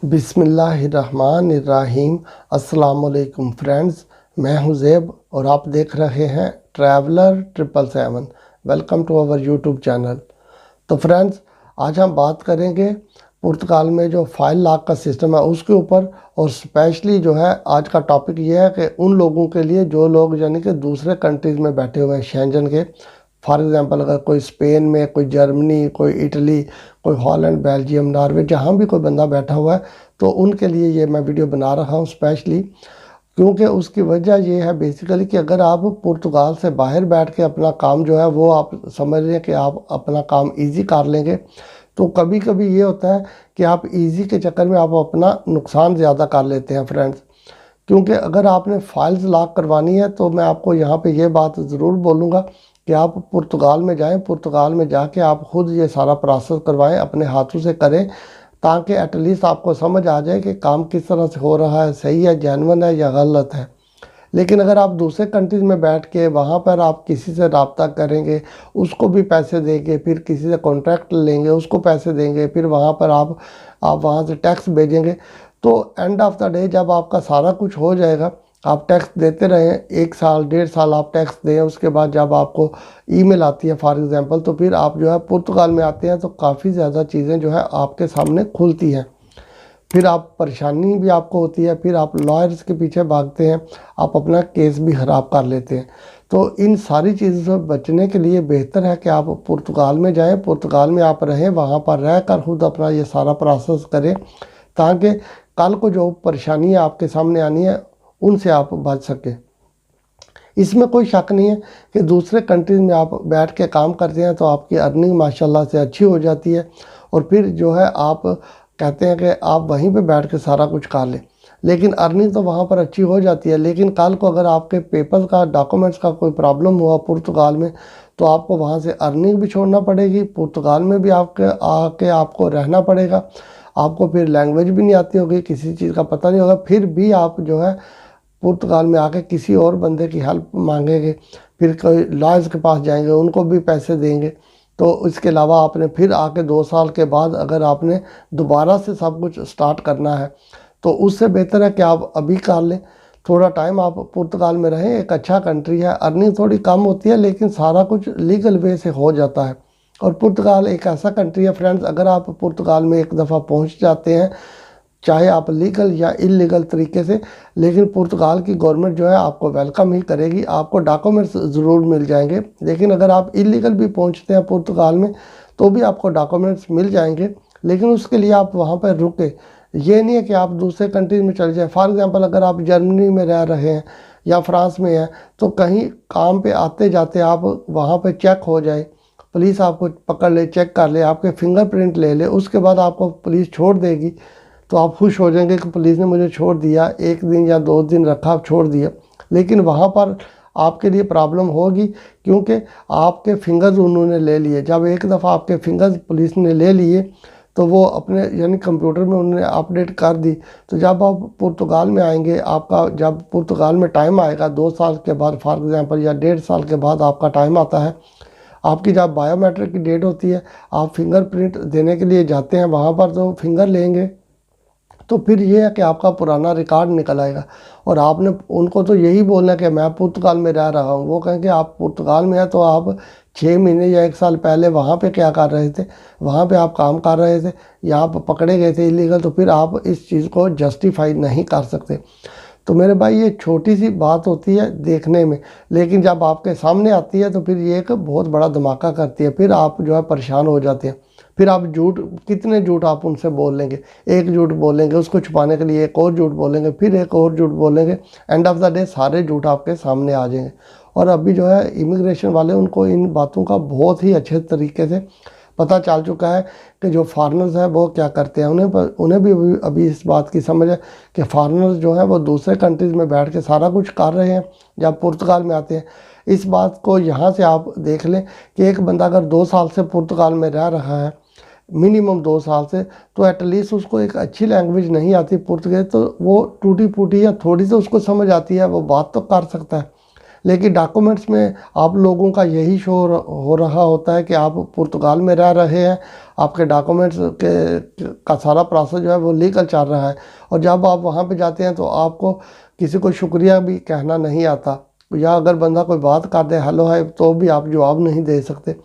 बिस्मिल्लाहिर्रहमानिर्रहीम। अस्सलामुअलैकुम फ्रेंड्स, मैं हूं ज़ेब और आप देख रहे हैं traveller 777। Welcome to our YouTube channel. तो फ्रेंड्स, आज हम बात करेंगे पुर्तगाल में जो फाइल लॉक का सिस्टम है उसके ऊपर। और स्पेशली जो है आज का टॉपिक ये है कि उन लोगों के लिए जो लोग यानी कि दूसरे कंट्रीज़ में बैठे हुए हैं शेंजन के। फॉर एग्ज़ाम्पल, अगर कोई स्पेन में, कोई जर्मनी, कोई इटली, कोई हॉलैंड, बेल्जियम, नॉर्वे, जहाँ भी कोई बंदा बैठा हुआ है, तो उनके लिए ये मैं वीडियो बना रहा हूँ स्पेशली। क्योंकि उसकी वजह ये है बेसिकली कि अगर आप पुर्तगाल से बाहर बैठ के अपना काम जो है वो आप समझ रहे हैं कि आप अपना काम इजी कर लेंगे, तो कभी कभी ये होता है कि आप इजी के चक्कर में आप अपना नुकसान ज़्यादा कर लेते हैं फ्रेंड्स। क्योंकि अगर आपने फाइल्स लॉक करवानी है तो मैं आपको यहाँ पे ये बात ज़रूर बोलूँगा कि आप पुर्तगाल में जाएं, पुर्तगाल में जाके आप खुद ये सारा प्रोसेस करवाएं, अपने हाथों से करें, ताकि एटलीस्ट आपको समझ आ जाए कि काम किस तरह से हो रहा है, सही है, जेन्युइन है या गलत है। लेकिन अगर आप दूसरे कंट्रीज़ में बैठ के वहाँ पर आप किसी से रब्ता करेंगे, उसको भी पैसे देंगे, फिर किसी से कॉन्ट्रैक्ट लेंगे, उसको पैसे देंगे, फिर वहाँ पर आप वहाँ से टैक्स भेजेंगे, तो एंड ऑफ द डे जब आपका सारा कुछ हो जाएगा, आप टैक्स देते रहें, 1 साल 1.5 साल आप टैक्स दें, उसके बाद जब आपको ईमेल आती है फॉर एग्ज़ाम्पल, तो फिर आप जो है पुर्तगाल में आते हैं तो काफ़ी ज़्यादा चीज़ें जो है आपके सामने खुलती हैं। फिर आप परेशानी भी आपको होती है, फिर आप लॉयर्स के पीछे भागते हैं, आप अपना केस भी ख़राब कर लेते हैं। तो इन सारी चीज़ों से बचने के लिए बेहतर है कि आप पुर्तगाल में जाएं, पुर्तगाल में आप रहें, वहाँ पर रह कर खुद अपना ये सारा प्रोसेस करें, ताकि कल को जो परेशानियाँ आपके सामने आनी है उनसे आप बच सकें। इसमें कोई शक नहीं है कि दूसरे कंट्रीज में आप बैठ के काम करते हैं तो आपकी अर्निंग माशाल्लाह से अच्छी हो जाती है, और फिर जो है आप कहते हैं कि आप वहीं पे बैठ के सारा कुछ कर लें, लेकिन अर्निंग तो वहाँ पर अच्छी हो जाती है। लेकिन कल को अगर आपके पेपर्स का, डॉक्यूमेंट्स का कोई प्रॉब्लम हुआ पुर्तगाल में, तो आपको वहाँ से अर्निंग भी छोड़ना पड़ेगी, पुर्तगाल में भी आके आपको रहना पड़ेगा। आपको फिर लैंग्वेज भी नहीं आती होगी, किसी चीज़ का पता नहीं होगा, फिर भी आप जो है पुर्तगाल में आके किसी और बंदे की हेल्प मांगेंगे, फिर कोई लॉयर्स के पास जाएंगे, उनको भी पैसे देंगे। तो इसके अलावा आपने फिर आके 2 साल के बाद अगर आपने दोबारा से सब कुछ स्टार्ट करना है, तो उससे बेहतर है कि आप अभी कर लें। थोड़ा टाइम आप पुर्तगाल में रहें, एक अच्छा कंट्री है, अर्निंग थोड़ी कम होती है लेकिन सारा कुछ लीगल वे से हो जाता है। और पुर्तगाल एक ऐसा कंट्री है फ्रेंड्स, अगर आप पुर्तगाल में एक दफ़ा पहुंच जाते हैं, चाहे आप लीगल या इलीगल तरीके से, लेकिन पुर्तगाल की गवर्नमेंट जो है आपको वेलकम ही करेगी, आपको डॉक्यूमेंट्स ज़रूर मिल जाएंगे। लेकिन अगर आप इलीगल भी पहुंचते हैं पुर्तगाल में तो भी आपको डॉक्यूमेंट्स मिल जाएंगे, लेकिन उसके लिए आप वहां पर रुके। ये नहीं है कि आप दूसरे कंट्रीज में चले जाएँ। फॉर एग्ज़ाम्पल, अगर आप जर्मनी में रह रहे हैं या फ्रांस में हैं, तो कहीं काम पे आते जाते आप वहाँ पर चेक हो जाए, पुलिस आपको पकड़ ले, चेक कर ले, आपके फिंगरप्रिंट ले ले, उसके बाद आपको पुलिस छोड़ देगी, तो आप खुश हो जाएंगे कि पुलिस ने मुझे छोड़ दिया, 1 दिन या 2 दिन रखा, छोड़ दिया। लेकिन वहाँ पर आपके लिए प्रॉब्लम होगी, क्योंकि आपके फिंगर्स उन्होंने ले लिए। जब एक दफ़ा आपके फिंगर्स पुलिस ने ले लिए तो वो अपने यानी कंप्यूटर में उन्होंने अपडेट कर दी। तो जब आप पुर्तगाल में आएंगे, आपका जब पुर्तगाल में टाइम आएगा 2 साल के बाद फॉर एग्ज़ाम्पल, या 1.5 साल के बाद आपका टाइम आता है, आपकी जब बायोमेट्रिक की डेट होती है, आप फिंगरप्रिंट देने के लिए जाते हैं वहाँ पर, तो फिंगर लेंगे, तो फिर ये है कि आपका पुराना रिकॉर्ड निकल आएगा। और आपने उनको तो यही बोलना है कि मैं पुर्तगाल में रह रहा हूँ। वो कहेंगे आप पुर्तगाल में हैं तो आप 6 महीने या 1 साल पहले वहाँ पे क्या कर रहे थे, वहाँ पे आप काम कर रहे थे या आप पकड़े गए थे इलीगल, तो फिर आप इस चीज़ को जस्टिफाई नहीं कर सकते। तो मेरे भाई, ये छोटी सी बात होती है देखने में, लेकिन जब आपके सामने आती है तो फिर ये एक बहुत बड़ा धमाका करती है, फिर आप जो है परेशान हो जाते हैं। फिर आप झूठ, कितने झूठ आप उनसे बोल लेंगे, एक झूठ बोलेंगे, उसको छुपाने के लिए एक और झूठ बोलेंगे, फिर एक और झूठ बोलेंगे, एंड ऑफ द डे सारे झूठ आपके सामने आ जाएंगे। और अभी जो है इमिग्रेशन वाले, उनको इन बातों का बहुत ही अच्छे तरीके से पता चल चुका है कि जो फॉरेनर्स हैं वो क्या करते हैं। उन्हें भी अभी इस बात की समझ है कि फॉरेनर्स जो है वो दूसरे कंट्रीज़ में बैठ के सारा कुछ कर रहे हैं जब पुर्तगाल में आते हैं। इस बात को यहाँ से आप देख लें कि एक बंदा अगर 2 साल से पुर्तगाल में रह रहा है, मिनिमम 2 साल से, तो एटलीस्ट उसको एक अच्छी लैंग्वेज नहीं आती पुर्तगाली, तो वो टूटी फूटी या थोड़ी सी उसको समझ आती है, वो बात तो कर सकता है। लेकिन डॉक्यूमेंट्स में आप लोगों का यही शो हो रहा होता है कि आप पुर्तगाल में रह रहे हैं, आपके डॉक्यूमेंट्स के का सारा प्रोसेस जो है वो लीगल चल रहा है। और जब आप वहाँ पे जाते हैं तो आपको किसी को शुक्रिया भी कहना नहीं आता, या अगर बंदा कोई बात कर दे हेलो है तो भी आप जवाब नहीं दे सकते।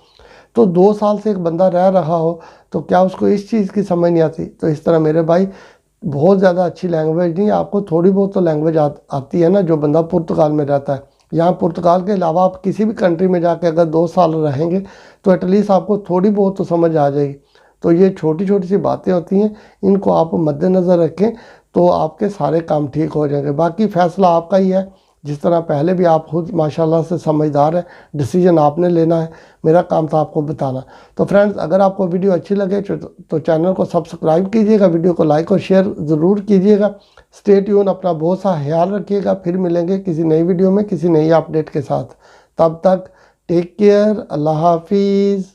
तो 2 साल से एक बंदा रह रहा हो तो क्या उसको इस चीज़ की समझ नहीं आती? तो इस तरह मेरे भाई बहुत ज़्यादा अच्छी लैंग्वेज नहीं, आपको थोड़ी बहुत तो लैंग्वेज आती है ना, जो बंदा पुर्तगाल में रहता है। यहाँ पुर्तगाल के अलावा आप किसी भी कंट्री में जाके अगर 2 साल रहेंगे तो एटलीस्ट आपको थोड़ी बहुत तो समझ आ जाएगी। तो ये छोटी छोटी सी बातें होती हैं, इनको आप मद्देनज़र रखें तो आपके सारे काम ठीक हो जाएंगे। बाकी फ़ैसला आपका ही है, जिस तरह पहले भी आप खुद माशाल्लाह से समझदार हैं, डिसीजन आपने लेना है, मेरा काम था आपको बताना। तो फ्रेंड्स, अगर आपको वीडियो अच्छी लगे तो चैनल को सब्सक्राइब कीजिएगा, वीडियो को लाइक और शेयर ज़रूर कीजिएगा। स्टे ट्यून, अपना बहुत सा ख्याल रखिएगा। फिर मिलेंगे किसी नई वीडियो में किसी नई अपडेट के साथ। तब तक टेक केयर, अल्लाह हाफिज़।